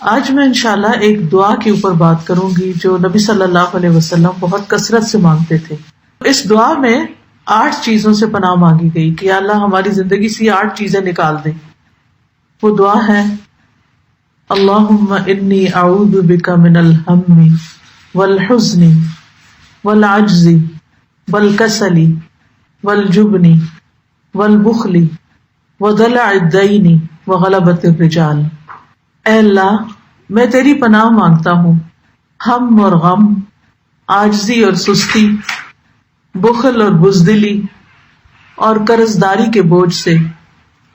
آج میں انشاءاللہ ایک دعا کے اوپر بات کروں گی جو نبی صلی اللہ علیہ وسلم بہت کثرت سے مانگتے تھے. اس دعا میں 8 چیزوں سے پناہ مانگی گئی کہ اللہ ہماری زندگی سے 8 چیزیں نکال دے. وہ دعا ہے اللہم انی اعوذ بک من الہم والحزن والعجز والکسل والجبن والبخل ودلع الدین وغلبۃ الرجال. اے اللہ میں تیری پناہ مانگتا ہوں ہم اور غم، عاجزی اور سستی، بخل اور بزدلی اور قرضداری کے بوجھ سے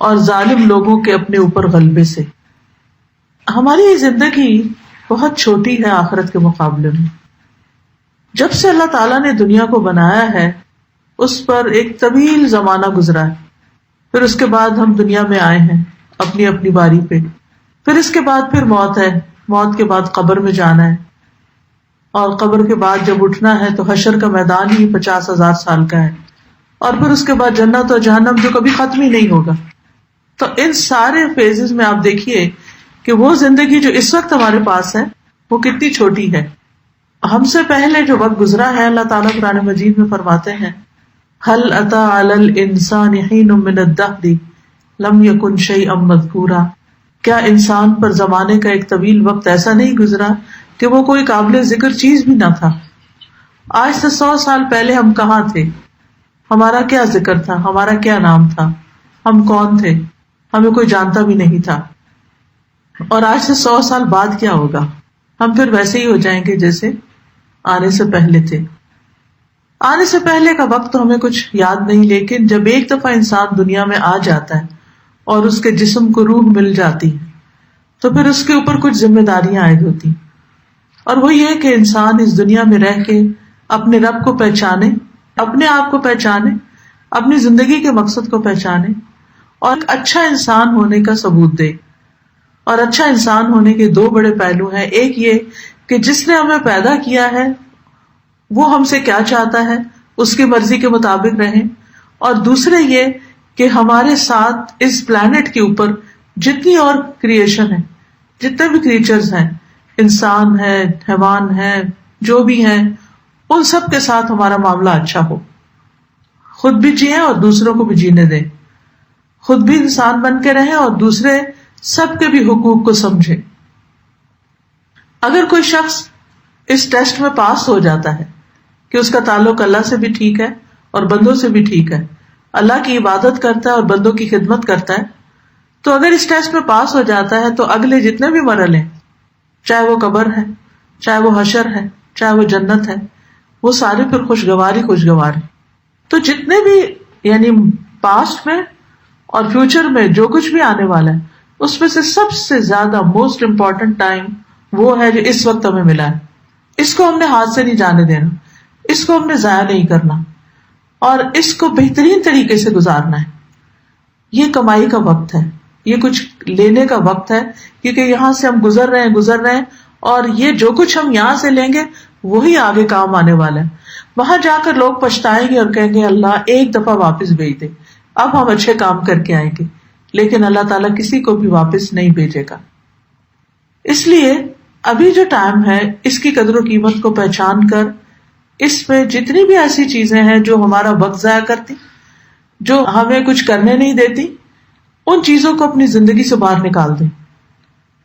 اور ظالم لوگوں کے اپنے اوپر غلبے سے. ہماری یہ زندگی بہت چھوٹی ہے آخرت کے مقابلے میں. جب سے اللہ تعالیٰ نے دنیا کو بنایا ہے اس پر ایک طویل زمانہ گزرا ہے. پھر اس کے بعد ہم دنیا میں آئے ہیں اپنی اپنی باری پہ. پھر اس کے بعد پھر موت ہے، موت کے بعد قبر میں جانا ہے، اور قبر کے بعد جب اٹھنا ہے تو حشر کا میدان ہی 50,000 سال کا ہے، اور پھر اس کے بعد جنت اور جہنم جو کبھی ختم ہی نہیں ہوگا. تو ان سارے فیزز میں آپ دیکھیے کہ وہ زندگی جو اس وقت ہمارے پاس ہے وہ کتنی چھوٹی ہے. ہم سے پہلے جو وقت گزرا ہے اللہ تعالیٰ قرآن مجید میں فرماتے ہیں هل أتى على الإنسان حين من الدهر لم يكن شيئا مذكورا. کیا انسان پر زمانے کا ایک طویل وقت ایسا نہیں گزرا کہ وہ کوئی قابل ذکر چیز بھی نہ تھا. آج سے 100 سال پہلے ہم کہاں تھے، ہمارا کیا ذکر تھا، ہمارا کیا نام تھا، ہم کون تھے، ہمیں کوئی جانتا بھی نہیں تھا. اور آج سے 100 سال بعد کیا ہوگا، ہم پھر ویسے ہی ہو جائیں گے جیسے آنے سے پہلے تھے. آنے سے پہلے کا وقت تو ہمیں کچھ یاد نہیں، لیکن جب ایک دفعہ انسان دنیا میں آ جاتا ہے اور اس کے جسم کو روح مل جاتی ہے تو پھر اس کے اوپر کچھ ذمہ داریاں عائد ہوتی، اور وہ یہ کہ انسان اس دنیا میں رہ کے اپنے رب کو پہچانے، اپنے آپ کو پہچانے، اپنی زندگی کے مقصد کو پہچانے اور ایک اچھا انسان ہونے کا ثبوت دے. اور اچھا انسان ہونے کے 2 بڑے پہلو ہیں. ایک یہ کہ جس نے ہمیں پیدا کیا ہے وہ ہم سے کیا چاہتا ہے، اس کی مرضی کے مطابق رہیں. اور دوسرے یہ کہ ہمارے ساتھ اس پلانٹ کے اوپر جتنی اور کریشن ہے، جتنے بھی کریچرز ہیں، انسان ہے، حیوان ہے، جو بھی ہیں، ان سب کے ساتھ ہمارا معاملہ اچھا ہو. خود بھی جئیں اور دوسروں کو بھی جینے دیں. خود بھی انسان بن کے رہیں اور دوسرے سب کے بھی حقوق کو سمجھیں. اگر کوئی شخص اس ٹیسٹ میں پاس ہو جاتا ہے کہ اس کا تعلق اللہ سے بھی ٹھیک ہے اور بندوں سے بھی ٹھیک ہے، اللہ کی عبادت کرتا ہے اور بندوں کی خدمت کرتا ہے، تو اگر اس ٹیسٹ میں پاس ہو جاتا ہے تو اگلے جتنے بھی مرحلے ہیں، چاہے وہ قبر ہے، چاہے وہ حشر ہے، چاہے وہ جنت ہے، وہ سارے پھر خوشگوار ہیں. تو جتنے بھی یعنی پاسٹ میں اور فیوچر میں جو کچھ بھی آنے والا ہے اس میں سے سب سے زیادہ موسٹ امپورٹنٹ ٹائم وہ ہے جو اس وقت ہمیں ملا ہے. اس کو ہم نے ہاتھ سے نہیں جانے دینا، اس کو ہم نے ضائع نہیں کرنا اور اس کو بہترین طریقے سے گزارنا ہے. یہ کمائی کا وقت ہے، یہ کچھ لینے کا وقت ہے، کیونکہ یہاں سے ہم گزر رہے ہیں اور یہ جو کچھ ہم یہاں سے لیں گے وہی آگے کام آنے والا ہے. وہاں جا کر لوگ پچھتائیں گے اور کہیں گے اللہ ایک دفعہ واپس بھیج دے، اب ہم اچھے کام کر کے آئیں گے. لیکن اللہ تعالیٰ کسی کو بھی واپس نہیں بھیجے گا. اس لیے ابھی جو ٹائم ہے اس کی قدر و قیمت کو پہچان کر اس میں جتنی بھی ایسی چیزیں ہیں جو ہمارا وقت ضائع کرتی، جو ہمیں کچھ کرنے نہیں دیتی، ان چیزوں کو اپنی زندگی سے باہر نکال دیں.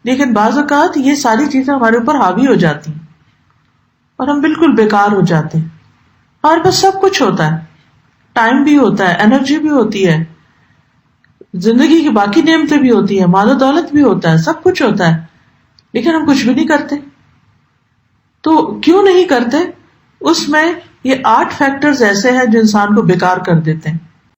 لیکن بعض اوقات یہ ساری چیزیں ہمارے اوپر حاوی ہو جاتی ہیں اور ہم بالکل بیکار ہو جاتے ہیں. ہمارے پاس سب کچھ ہوتا ہے، ٹائم بھی ہوتا ہے، انرجی بھی ہوتی ہے، زندگی کی باقی نعمتیں بھی ہوتی ہیں، مال و دولت بھی ہوتا ہے، سب کچھ ہوتا ہے، لیکن ہم کچھ بھی نہیں کرتے. تو کیوں نہیں کرتے؟ اس میں یہ 8 فیکٹرز ایسے ہیں جو انسان کو بیکار کر دیتے ہیں.